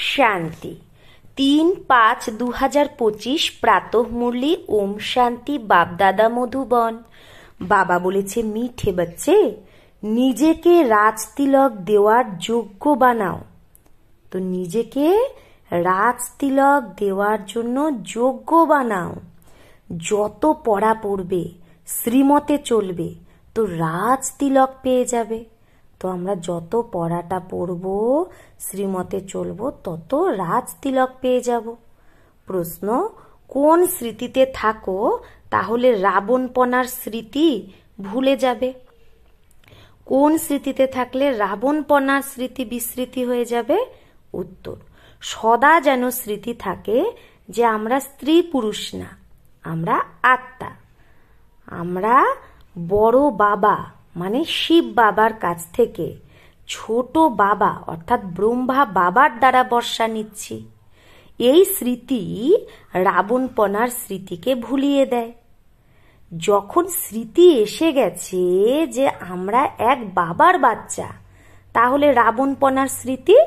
শান্তি ৩-৫-২০২৫ প্রাতঃ মুরলি ওম শান্তি বাপদাদা মধুবন। বাবা বলেছে, মিঠে বাচ্চে, নিজেকে রাজতিলক দেওয়ার যোগ্য বানাও। তো নিজেকে রাজতিলক দেওয়ার জন্য যোগ্য বানাও। যত পড়া পড়বে, শ্রীমতে চলবে, তো রাজতিলক পেয়ে যাবে। তো আমরা যত পড়াটা পড়ব, শ্রীমতে চলব, তত রাজতিলক পেয়ে যাব। প্রশ্ন, কোন স্মৃতিতে থাকো তাহলে রাবণপনার স্মৃতি ভুলে যাবে? কোন স্মৃতিতে থাকলে রাবণপনার স্মৃতি বিস্মৃতি হয়ে যাবে? উত্তর, সদা যেন স্মৃতি থাকে যে আমরা স্ত্রী পুরুষ না, আমরা আত্মা। আমরা বড় বাবা মানে শিব বাবার কাছ থেকে ছোট বাবা অর্থাৎ ব্রহ্মা বাবার দ্বারা বর্ষা নিচ্ছি। এই স্মৃতি রাবণপনার স্মৃতিকে ভুলিয়ে দেয়। যখন স্মৃতি এসে গেছে যে আমরা এক বাবার বাচ্চা, তাহলে রাবণপনার স্মৃতি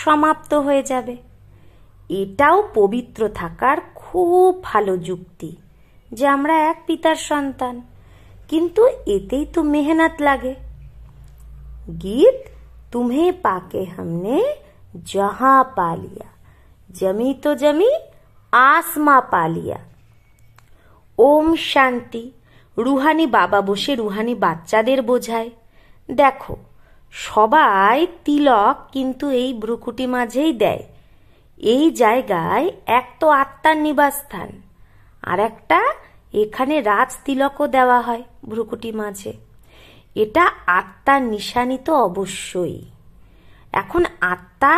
সমাপ্ত হয়ে যাবে। এটাও পবিত্র থাকার খুব ভালো যুক্তি যে আমরা এক পিতার সন্তান, কিন্তু এতেই তো মেহনত লাগে। গীত, তুমে পাকে हमने जहां पा लिया, जमी तो जमी आसमां पा लिया। ওম শান্তি। রুহানি বাবা বসে রুহানি বাচ্চাদের বোঝায়, দেখো সবাই তিলক কিন্তু এই ভ্রুকুটি মাঝেই দেয়। এই জায়গায় এক তো আত্মার নিবাসস্থান, আর একটা এখানে রাজ তিলকও দেওয়া হয় ভ্রুকুটি মাঝে। এটা আত্মার নিশানি তো অবশ্যই। এখন আত্মা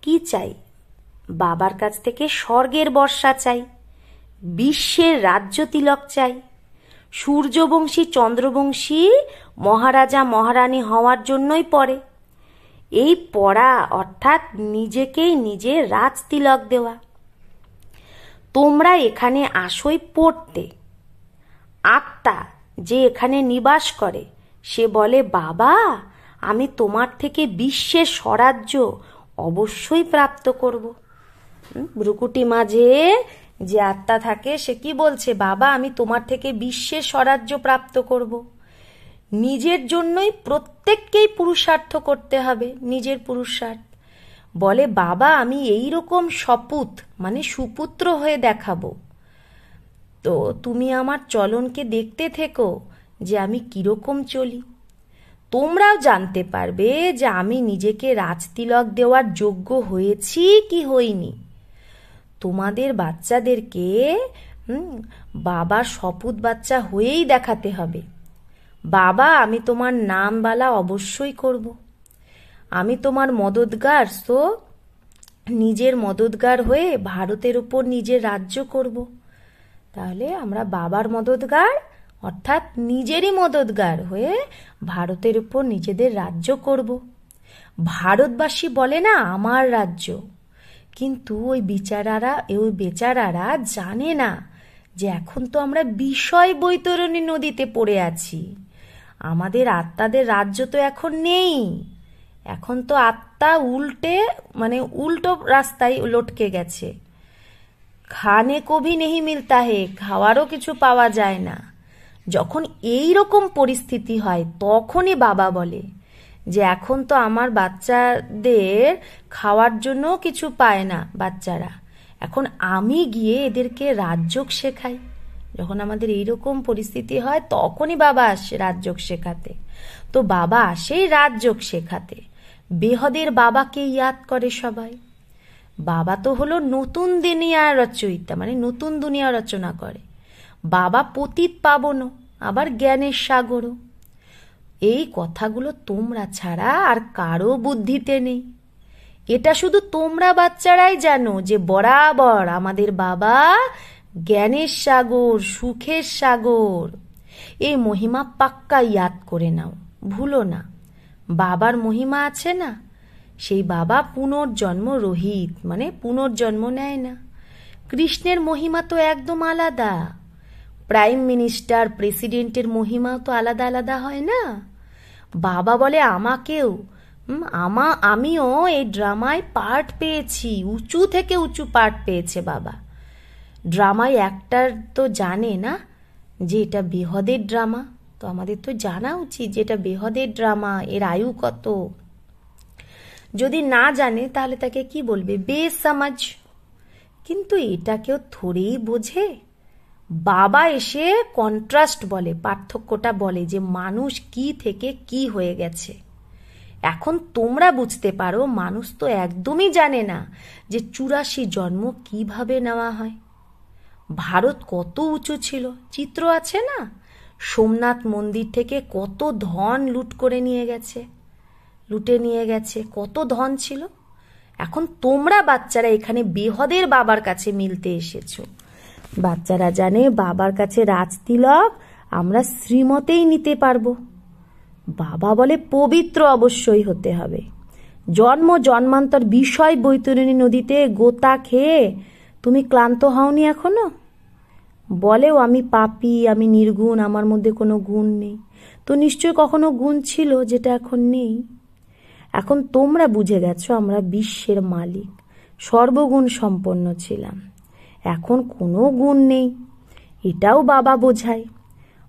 কি চাই? বাবার কাছ থেকে স্বর্গের বর্ষা চাই, বিশ্বের রাজ্য তিলক চাই, সূর্যবংশী চন্দ্রবংশী মহারাজা মহারানী হওয়ার জন্যই পড়ে। এই পড়া অর্থাৎ নিজেকেই নিজে রাজ তিলক দেওয়া। তোমরা এখানে আসোই পড়তে। আত্মা যে এখানে নিবাস করে সে বলে, বাবা আমি তোমার থেকে বিশ্বের স্বরাজ্য অবশ্যই প্রাপ্ত করব। ভ্রুকুটি মাঝে যে আত্মা থাকে সে কি বলছে? বাবা আমি তোমার থেকে বিশ্বের স্বরাজ্য প্রাপ্ত করব। নিজের জন্যই প্রত্যেককেই পুরুষার্থ করতে হবে, নিজের পুরুষার্থ। বলে, বাবা আমি এই রকম সপুত মানে সুপুত্র হয়ে দেখাবো। তো তুমি আমার চলনকে দেখতে থেকো যে আমি কিরকম চলি। তোমরাও জানতে পারবে যে আমি নিজেকে রাজতিলক দেওয়ার যোগ্য হয়েছি কি হইনি। তোমাদের বাচ্চাদেরকে বাবার শপথ বাচ্চা হয়েই দেখাতে হবে। বাবা আমি তোমার নামবালা অবশ্যই করব। আমি তোমার মদতগার, তো নিজের মদতগার হয়ে ভারতের উপর নিজের রাজ্য করব। তাহলে আমরা বাবার মদতগার অর্থাৎ নিজেরই মদতগার হয়ে ভারতের উপর নিজেদের রাজ্য করব। ভারতবাসী বলে না আমার রাজ্য, কিন্তু ওই বেচারারা জানে না যে এখন তো আমরা বিষয় বৈতরণী নদীতে পড়ে আছি। আমাদের আত্মাদের রাজ্য তো এখন নেই। এখন তো আত্মা উল্টো রাস্তায় লটকে গেছে। খানে কভি নেহি মিলতা হে, খাওয়ারও কিছু পাওয়া যায় না। যখন এই রকম পরিস্থিতি হয় তখনই বাবা বলে যে এখন তো আমার বাচ্চাদের খাওয়ার জন্য কিছু পায় না বাচ্চারা, এখন আমি গিয়ে এদেরকে রাজযোগ শেখাই। যখন আমাদের এইরকম পরিস্থিতি হয় তখনই বাবা আসে রাজযোগ শেখাতে। তো বাবা আসে রাজযোগ শেখাতে। বেহদের বাবাকে ইয়াদ করে সবাই। বাবা তো হলো নতুন দুনিয়া রচয়িতা, মানে নতুন দুনিয়া রচনা করে। বাবা পতিত পাবনও, আবার জ্ঞানের সাগরও। এই কথাগুলো তোমরা ছাড়া আর কারো বুদ্ধিতে নেই। এটা শুধু তোমরা বাচ্চারাই জানো যে বরাবর আমাদের বাবা জ্ঞানের সাগর, সুখের সাগর। এই মহিমা পাক্কা ইয়াদ করে নাও, ভুলো না। বাবার মহিমা আছে না, সেই বাবা পুনর্জন্ম রহিত, মানে পুনর্জন্ম নেয় না। কৃষ্ণের মহিমা তো একদম আলাদা। প্রাইম মিনিস্টার, প্রেসিডেন্টের মহিমাও তো আলাদা আলাদা হয় না। বাবা বলে আমাকেও আমিও এই ড্রামায় পার্ট পেয়েছি, উঁচু থেকে উঁচু পার্ট পেয়েছে বাবা। ড্রামায় অ্যাক্টর তো জানে না যে এটা বেহদের ড্রামা, তো আমাদের তো জানা উচিত যে এটা বেহদের ড্রামা, এর আয়ু কত। যদি না জানে তাহলে তাকে কি বলবে, বেসমাজ। কিন্তু এটা কেউ থোড়েই বোঝে। বাবা এসে কন্ট্রাস্ট বলে, পার্থক্যটা বলে যে মানুষ কি থেকে কি হয়ে গেছে। এখন তোমরা বুঝতে পারো মানুষ তো একদমই জানে না যে 84 জন্ম কিভাবে নেওয়া হয়। ভারত কত উঁচু ছিল, চিত্র আছে না, সোমনাথ মন্দির থেকে কত ধন লুটে নিয়ে গেছে, কত ধন ছিল। এখন তোমরা বাচ্চারা এখানে বেহদের বাবার কাছে মিলতে এসেছো। বাচ্চারা জানে বাবার কাছে রাজতিলক আমরা শ্রীমতেই নিতে পারবো। বাবা বলে পবিত্র অবশ্যই হতে হবে। জন্ম জন্মান্তর বিষয় বৈতরণী নদীতে গোতা খেয়ে তুমি ক্লান্ত হওনি এখনো? বলেও আমি পাপী, আমি নির্গুণ, আমার মধ্যে কোনো গুণ নেই। তো নিশ্চয় কখনো গুণ ছিল যেটা এখন নেই। এখন তোমরা বুঝে গেছো আমরা বিশ্বের মালিক, সর্বগুণ সম্পন্ন ছিলাম, এখন কোনো গুণ নেই। এটাও বাবা বোঝায়।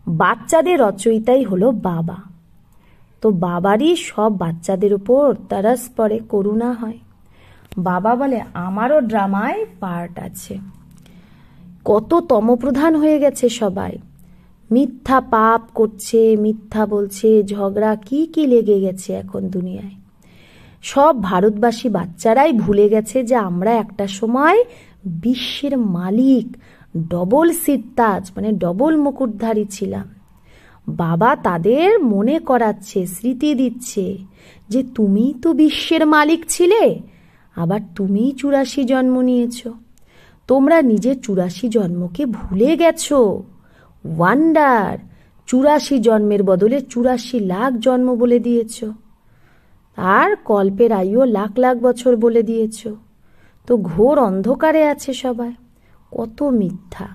বাচ্চাদের রচয়িতাই হলো বাবা। তো বাবারই সব বাচ্চাদের উপর তারাস পড়ে, করুণা হয়। বাবা বলে আমারও ড্রামায় পার্ট আছে। কত তমপ্রধান হয়ে গেছে সবাই, মিথ্যা পাপ করছে, মিথ্যা বলছে, ঝগড়া কি কি লেগে গেছে এখন দুনিয়ায়। সব ভারতবাসী বাচ্চারাই ভুলে গেছে যে আমরা একটা সময় বিশ্বের মালিক, ডবল সিরতাজ মানে ডবল মুকুটধারী ছিলাম। বাবা তাদের মনে করাচ্ছে, স্মৃতি দিচ্ছে যে তুমি তো বিশ্বের মালিক ছিলে, আবার তুমি 84 জন্ম নিয়েছ। তোমরা নিজের 84 জন্মকে ভুলে গেছো। ওয়ান্ডার, 84 জন্মের বদলে 84 লাখ জন্ম বলে দিয়েছ। আর কল্পের আয়ু লাখ লাখ বছর বলে দিয়েছ। তো ঘোর অন্ধকারে আছে সবাই, কত মিথ্যা।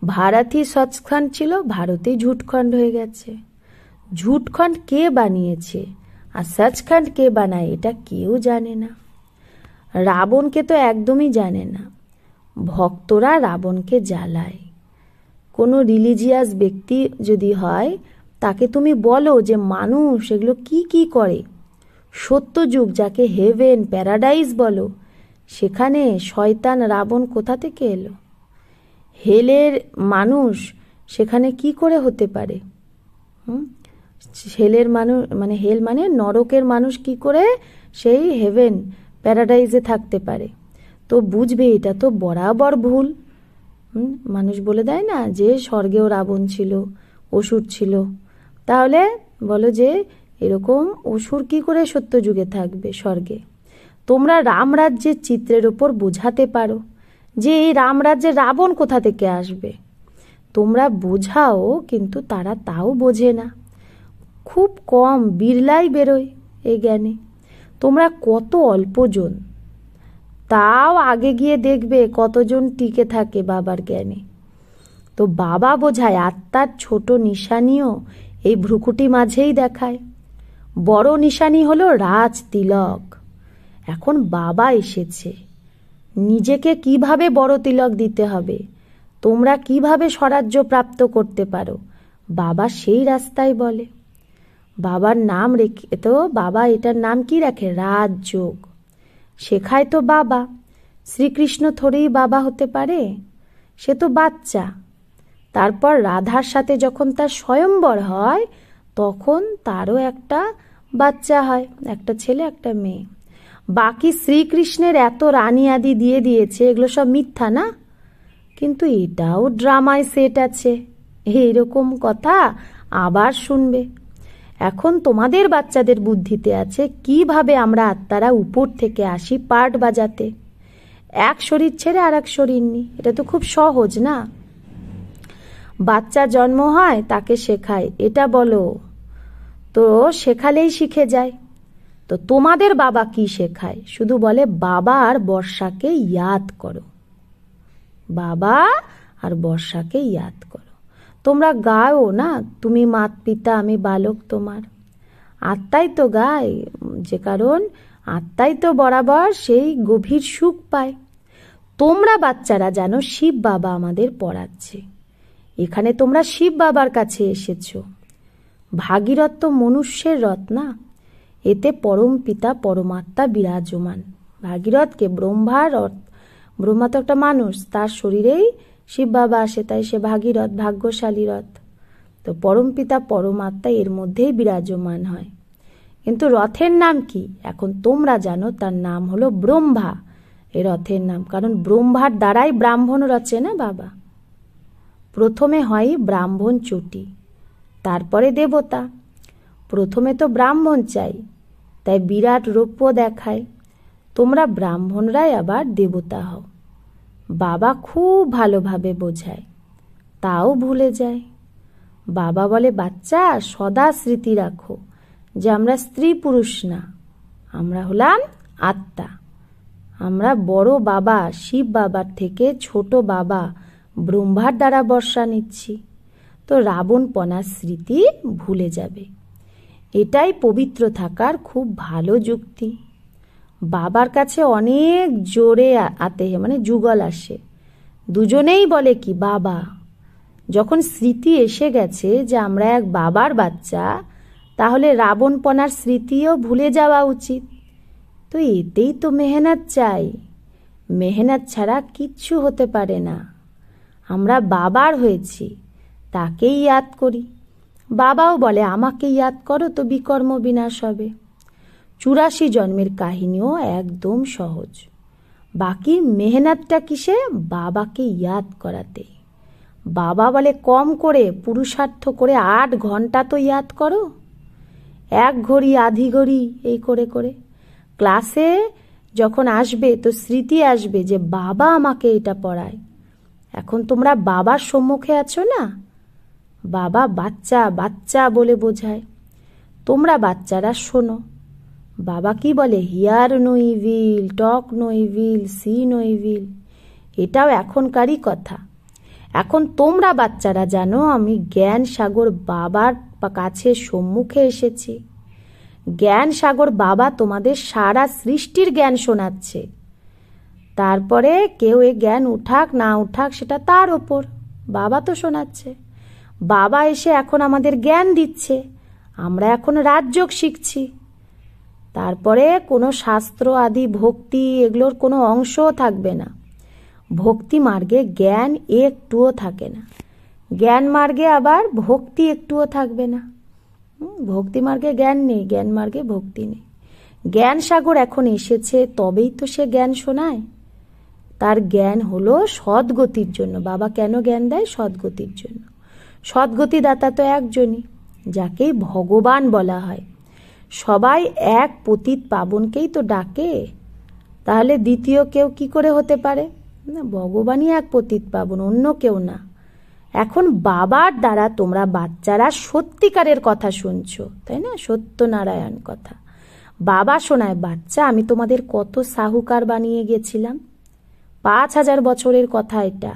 ভারতই সচখণ্ড ছিল, ভারতে ঝুটখণ্ড হয়ে গেছে। ঝুটখণ্ড কে বানিয়েছে আর সচখণ্ড কে বানায় এটা কেউ জানে না। রাবণকে তো একদমই জানে না। ভক্তরা রাবণকে জ্বালায়। কোনো রিলিজিয়াস ব্যক্তি যদি হয় তাকে তুমি বলো যে মানুষ এগুলো কি কি করে। সত্যযুগ যাকে হেভেন প্যারাডাইজ বলো, সেখানে শয়তান রাবণ কোথা থেকে এলো? হেলের মানুষ সেখানে কি করে হতে পারে? হেলের মানুষ মানে হেল মানে নরকের মানুষ কি করে সেই হেভেন প্যারাডাইজে থাকতে পারে? তো বুঝবে এটা তো বরাবর ভুল। মানুষ বলে দেয় না যে স্বর্গেও রাবণ ছিল, অসুর ছিল। তাহলে বলো যে এরকম অসুর কি করে সত্যযুগে থাকবে স্বর্গে? তোমরা রামরাজ্যের চিত্রের উপর বোঝাতে পারো যে এই রামরাজ্যে রাবণ কোথা থেকে আসবে। তোমরা বোঝাও, কিন্তু তারা তাও বোঝে না। খুব কম, বিরলাই বেরোয় এই জ্ঞানে। তোমরা কত অল্পজন, তাও আগে গিয়ে দেখবে কতজন টিকে থাকে বাবার জ্ঞানে। তো বাবা বোঝায় আত্মার ছোট নিশানিও এই ভ্রুকুটি মাঝেই দেখায়। বড় নিশানি হলো রাজ তিলক। এখন বাবা এসেছে, নিজেকে কিভাবে বড় তিলক দিতে হবে, তোমরা কিভাবে স্বরাজ্য প্রাপ্ত করতে পারো, বাবা সেই রাস্তায় বলে। বাবার নাম রেখে তো বাবা এটার নাম কি রাখে? রাজযোগ। শেখায় তো বাবা। শ্রীকৃষ্ণ থোড়েই বাবা হতে পারে, সে তো বাচ্চা। তারপর রাধার সাথে যখন তার স্বয়ম্বর হয় তখন তারও একটা বাচ্চা হয়, একটা ছেলে একটা মেয়ে। বাকি শ্রীকৃষ্ণের এত রানী আদি দিয়ে দিয়েছে, এগুলো সব মিথ্যা না? কিন্তু এটাও ড্রামায় সেট আছে। এইরকম কথা আবার শুনবে। এখন তোমাদের বাচ্চাদের বুদ্ধিতে আছে কিভাবে আমরা আত্মারা উপর থেকে আসি পার্ট বাজাতে। এক শরীর ছেড়ে আর এক শরীর নি, এটা তো খুব সহজ না? বাচ্চা জন্ম হয়, তাকে শেখায় এটা বলো, তো শেখালেই শিখে যায়। তো তোমাদের বাবা কি শেখায়? শুধু বলে বাবা আর বর্ষাকে ইয়াদ করো, বাবা আর বর্ষাকে ইয়াদ করো। তোমরা গাও না, তুমি মাত পিতা আমি বালক তোমার। আত্মাই তো গায়, যে কারণ আত্মাই তো বরাবর সেই গভীর সুখ পায়। তোমরা বাচ্চারা জানো শিব বাবা আমাদের পড়াচ্ছে, এখানে তোমরা শিব বাবার কাছে এসেছো। ভাগীরথ তো মনুষ্যের রথ না, এতে পরম পিতা পরমাত্মা বিরাজমান। ভাগীরথকে ব্রহ্মার রথ, ব্রহ্মা তো একটা মানুষ, তার শরীরেই শিব বাবা আসে, তাই সে ভাগীরথ, ভাগ্যশালী রথ। তো পরম পিতা পরমাত্মা এর মধ্যেই বিরাজমান হয়। কিন্তু রথের নাম কি এখন তোমরা জানো, তার নাম হলো ব্রহ্মা। এই রথের নাম, কারণ ব্রহ্মার দ্বারাই ব্রাহ্মণ রচে না বাবা। প্রথমে হয় ব্রাহ্মণ চটি, তারপরে দেবতা। প্রথমে তো ব্রাহ্মণ চাই, তাই বিরাট রূপ দেখায়। তোমরা ব্রাহ্মণরাই আবার দেবতা হও। বাবা খুব ভালোভাবে বোঝায়, তাও ভুলে যায়। বাবা বলে, বাচ্চা সদা স্মৃতি রাখো যে আমরা স্ত্রী পুরুষ না, আমরা হলাম আত্মা। আমরা বড় বাবা শিব বাবার থেকে ছোট বাবা ব্রহ্মার দ্বারা বর্ষা নিচ্ছি। তো রাবণপনার স্মৃতি ভুলে যাবে। এটাই পবিত্র থাকার খুব ভালো যুক্তি। বাবার কাছে অনেক জোরে আতে মানে যুগল আসে, দুজনেই বলে কি বাবা। যখন স্মৃতি এসে গেছে যে আমরা এক বাবার বাচ্চা, তাহলে রাবণপনার স্মৃতিও ভুলে যাওয়া উচিত। তো এতেই তো মেহনত চাই, মেহনত ছাড়া কিচ্ছু হতে পারে না। আমরা বাবার হয়েছি, তাকেই ইয়াদ করি। বাবাও বলে আমাকে ইয়াদ করো তো বিকর্ম বিনাশ হবে। 84 জন্মের কাহিনীও একদম সহজ। বাকি মেহনতটা কিসে? বাবাকে ইয়াদ করাতে। বাবা বলে কম করে পুরুষার্থ করে 8 ঘন্টা তো ইয়াদ করো, 1 ঘড়ি আধি ঘড়ি এই করে করে। ক্লাসে যখন আসবে তো স্মৃতি আসবে যে বাবা আমাকে এটা পড়ায়। এখন তোমরা বাবার সম্মুখে আছো না, বাবা বাচ্চা বাচ্চা বলে বোঝায়। তোমরা বাচ্চারা শোনো, বাবা কি বলে, hear no evil, talk no evil, see no evil. এটাও এখনকারই কথা। এখন তোমরা বাচ্চারা জানো আমি জ্ঞান সাগর বাবার কাছে সম্মুখে এসেছি। জ্ঞান সাগর বাবা তোমাদের সারা সৃষ্টির জ্ঞান শোনাচ্ছে। তারপরে কেউ এ জ্ঞান উঠাক না উঠাক সেটা তার ওপর, বাবা তো শোনাচ্ছে। বাবা এসে এখন আমাদের জ্ঞান দিচ্ছে, আমরা এখন রাজযোগ শিখছি। তারপরে কোনো শাস্ত্র আদি ভক্তি এগুলোর কোনো অংশও থাকবে না। ভক্তি মার্গে জ্ঞান একটুও থাকে না, জ্ঞান মার্গে আবার ভক্তি একটুও থাকবে না। ভক্তি মার্গে জ্ঞান নেই, জ্ঞান মার্গে ভক্তি নেই। জ্ঞান সাগর এখন এসেছে, তবেই তো সে জ্ঞান শোনায়। তার জ্ঞান হলো সদ্গতির জন্য। বাবা কেন জ্ঞান দেয়? সদ্গতির জন্য। সদ্গতি দাতা তো একজনই, যাকেই ভগবান বলা হয়। সবাই এক পতিত পাবনকেই তো ডাকে, তাহলে দ্বিতীয় কেউ কি করে হতে পারে? না, ভগবানই এক পতিত পাবন, অন্য কেউ না। এখন বাবার দ্বারা তোমরা বাচ্চারা সত্যিকারের কথা শুনছো, তাই না? সত্যনারায়ণ কথা বাবা শোনায়। বাচ্চা আমি তোমাদের কত সাহুকার বানিয়ে গেছিলাম, 5000 বছরের কথা এটা।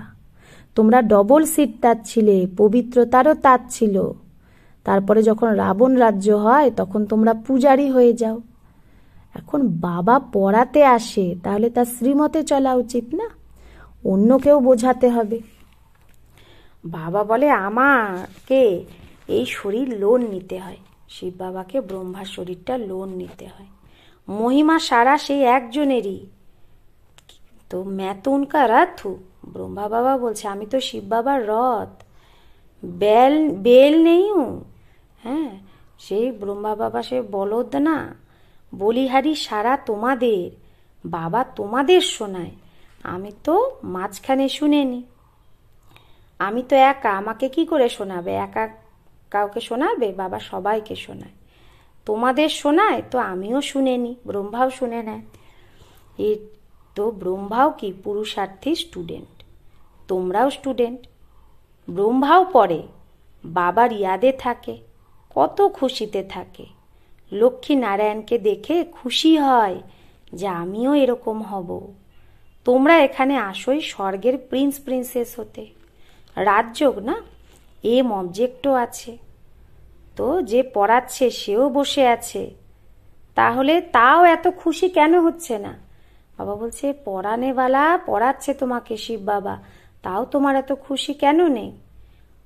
তোমরা ডবল সিট তাঁত ছিলে, পবিত্রতারও তাঁত ছিল। তারপরে যখন রাবণ রাজ্য হয় তখন তোমরা পূজারি হয়ে যাও। এখন বাবা পড়াতে আসে, তাহলে তার শ্রীমতে চলা উচিত না, অন্য কেউ বোঝাতে হবে। বাবা বলে আমাকে এই শরীর লোন নিতে হয়, শিব বাবাকে ব্রহ্মার শরীরটা লোন নিতে হয়। মহিমা সারা সেই একজনেরই, তো मैं तो उनका रथ हूँ। ब्रह्मा बाबा বলছে আমি তো শিব বাবার রথ, বেল নেই হুঁ। হ্যাঁ, সেই ব্রহ্মা বাবা সে বলদ না, বলিহারি সারা তোমাদের, বাবা তোমাদের শোনায়, আমি তো মাঝখানে শুনেনি। আমি তো একা, আমাকে কি করে শোনাবে? একা কাউকে শোনাবে? বাবা সবাইকে শোনায়। তোমাদের শোনায় তো আমিও শুনেনি, ব্রহ্মাও শুনে নেয়। এই তো ব্রহ্মাও কি পুরুষার্থী স্টুডেন্ট, তোমরাও স্টুডেন্ট। ব্রহ্মাও পড়ে, বাবার ইয়াদে থাকে, কত খুশিতে থাকে। লক্ষ্মী নারায়ণকে দেখে খুশি হয় যে আমিও এরকম হব। তোমরা এখানে আসোই স্বর্গের প্রিন্স প্রিন্সেস হতে, রাজযোগ না, এম অবজেক্টও আছে। তো যে পড়াচ্ছে সেও বসে আছে, তাহলে তাও এত খুশি কেন হচ্ছে না? বাবা বলছে, পড়ানেওয়ালা পড়াচ্ছে তোমাকে শিব বাবা, তাও তোমার এত খুশি কেন নেই?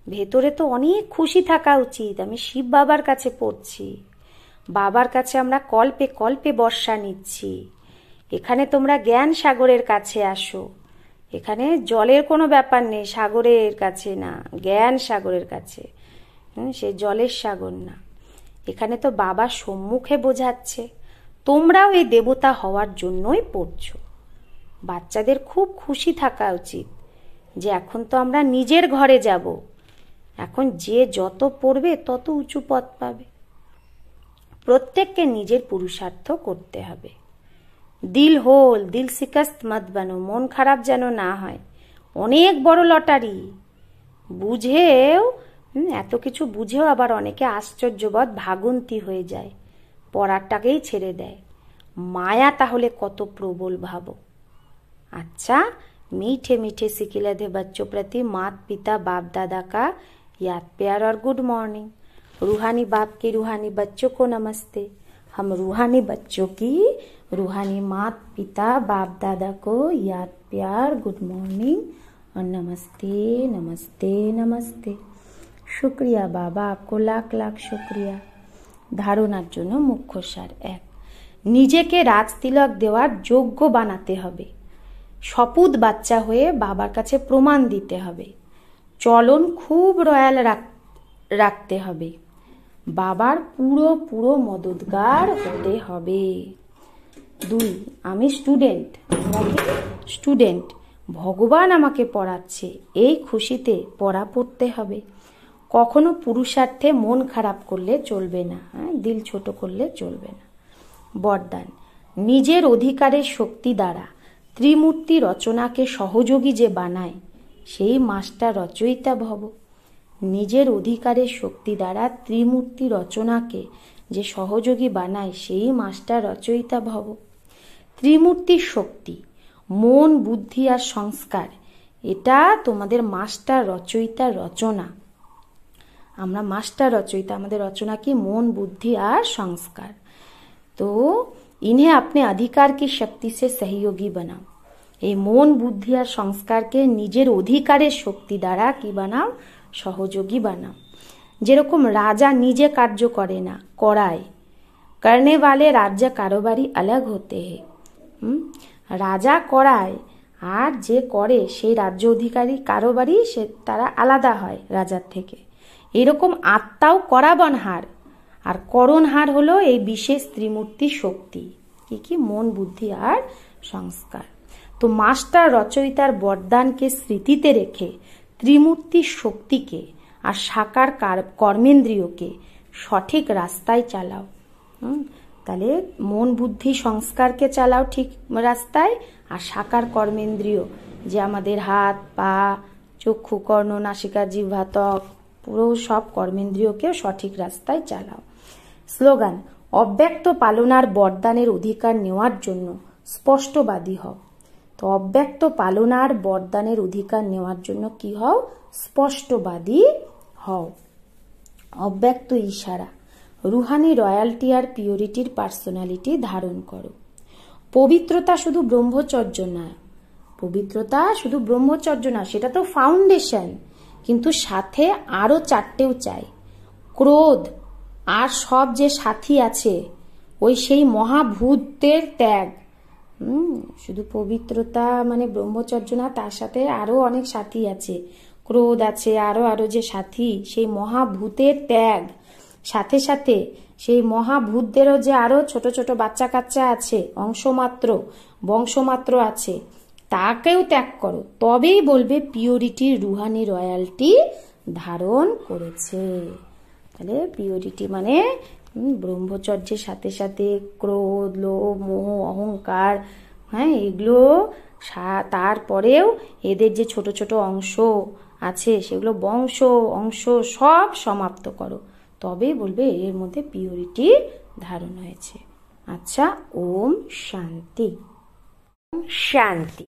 ভেতরে তো অনেক খুশি থাকা উচিত। আমি শিব বাবার কাছে পড়ছি, বাবার কাছে আমরা কল্পে কল্পে বর্ষা নিচ্ছি। এখানে তোমরা জ্ঞান সাগরের কাছে আসো। এখানে জলের কোনো ব্যাপার নেই, সাগরের কাছে না, জ্ঞান সাগরের কাছে। সে জলের সাগর না, এখানে তো বাবা সম্মুখে বোঝাচ্ছে। তোমরাও এই দেবতা হওয়ার জন্যই পড়ছো। বাচ্চাদের খুব খুশি থাকা উচিত যে এখন তো আমরা নিজের ঘরে যাব। এখন যে যত পড়বে তত উঁচু পদ পাবে। প্রত্যেককে নিজের পুরুষার্থ করতে হবে। দিল হোল, দিল শিকস্ত মত বানো, মন খারাপ যেন না হয়। অনেক বড় লটারি, বুঝেও এত কিছু বুঝেও আবার অনেকে আশ্চর্যবৎ ভাগন্তি হয়ে যায়, পড়াটাকেই ছেড়ে দেয়। মায়া তাহলে কত প্রবল ভাবো। अच्छा, मीठे मीठे सिकिलधे बच्चों प्रति माता पिता बाप दादा का याद प्यार और गुड मॉर्निंग। रूहानी बाप के रूहानी बच्चों को नमस्ते। हम रूहानी बच्चों की रूहानी माता पिता बाप दादा को याद प्यार गुड मॉर्निंग और नमस्ते नमस्ते नमस्ते। शुक्रिया बाबा, आपको लाख लाख शुक्रिया। ধারণার জন্য মুখ্য সার 1, নিজেকে রাজতিলক দেওয়ার যোগ্য বানাতে হবে। শপথ বাচ্চা হয়ে বাবার কাছে প্রমাণ দিতে হবে। চলন খুব রয়্যাল রাখতে হবে। বাবার পুরো পুরো মদতগার হতে হবে। 2, আমি স্টুডেন্ট, ভগবান আমাকে পড়াচ্ছে, এই খুশিতে পড়া পড়তে হবে। কখনো পুরুষার্থে মন খারাপ করলে চলবে না, দিল ছোট করলে চলবে না। বরদান, নিজের অধিকারের শক্তি দ্বারা ত্রিমূর্তি রচনাকে সহযোগী যে বানায় সেই মাস্টার রচয়িতা ভব। নিজের অধিকারের শক্তি দ্বারা ত্রিমূর্তি রচনাকে যে সহযোগী বানায় সেই মাস্টার রচয়িতা ভব। ত্রিমূর্তির শক্তি, মন, বুদ্ধি আর সংস্কার, এটা তোমাদের মাস্টার রচয়িতার রচনা। আমরা মাস্টার রচয়িতা, আমাদের রচনা কি? মন, বুদ্ধি আর সংস্কার। তো इन्हें अपने अधिकार की शक्ति से सहयोगी बनाओ। এই মন, বুদ্ধি আর সংস্কারকে নিজের অধিকারের শক্তি দ্বারা কি বানাও? সহযোগী বানাও। যেরকম রাজা নিজে কার্য করে না, করায়। करने वाले राज्य कारोबारी अलग होते हैं। রাজা করায়, আর যে করে সেই রাজ্য অধিকারী কারোবারি সে তারা আলাদা হয় রাজার থেকে। এরকম আত্মাও করাবনহার, আর করণহার হলো এই বিশেষ ত্রিমূর্তি শক্তি। কি? মন, বুদ্ধি আর সংস্কার। তো মাস্টার রচয়িতার বরদানকে স্মৃতিতে রেখে ত্রিমূর্তি শক্তিকে আর সাকার কর্মেন্দ্রিয়কে সঠিক রাস্তায় চালাও। তাহলে মন, বুদ্ধি, সংস্কারকে চালাও ঠিক রাস্তায়, আর সাকার কর্মেন্দ্রিয় যে আমাদের হাত, পা, চক্ষু, কর্ণ, নাসিকা, জিহ্বা, ত্বক, পুরো সব কর্মেন্দ্রিয়কে সঠিক রাস্তায় চালাও। স্লোগান, অব্যক্ত পালনার বরদানের অধিকার নেওয়ার জন্য স্পষ্টবাদী হও। তো অব্যক্ত পালনার বরদানের অধিকার নেওয়ার জন্য কি হও? স্পষ্টবাদী হও। অব্যক্ত ইশারা, রুহানি রয়্যালটি আর পিওরিটির পার্সোনালিটি ধারণ করো। পবিত্রতা শুধু ব্রহ্মচর্য না, পবিত্রতা শুধু ব্রহ্মচর্য না, সেটা তো ফাউন্ডেশন, কিন্তু সাথে আরো 4টেও চাই। ক্রোধ আর সব যে সাথী আছে, ওই সেই মহাভূতের ত্যাগ। শুধু পবিত্রতা মানে ব্রহ্মচর্য না, তার সাথে আরো অনেক সাথী আছে। ক্রোধ আছে, আরো যে সাথী, সেই মহাভূতের ত্যাগ। সাথে সাথে সেই মহাভূতদেরও যে আরো ছোট ছোট বাচ্চা কাচ্চা আছে, অংশমাত্র, বংশমাত্র আছে, তাকেও ত্যাগ করো। তবেই বলবে পিওরিটির রুহানি রয়্যালটি ধারণ করেছে। তাহলে পিওরিটি মানে ব্রহ্মচর্যের সাথে সাথে ক্রোধ, লোভ, মোহ, অহংকার, এগুলো, তারপরেও এদের যে ছোট ছোট অংশ আছে সেগুলো অংশ সব সমাপ্ত করো, তবেই বলবে এর মধ্যে পিওরিটি ধারণ হয়েছে। আচ্ছা, ওম শান্তি। শান্তি।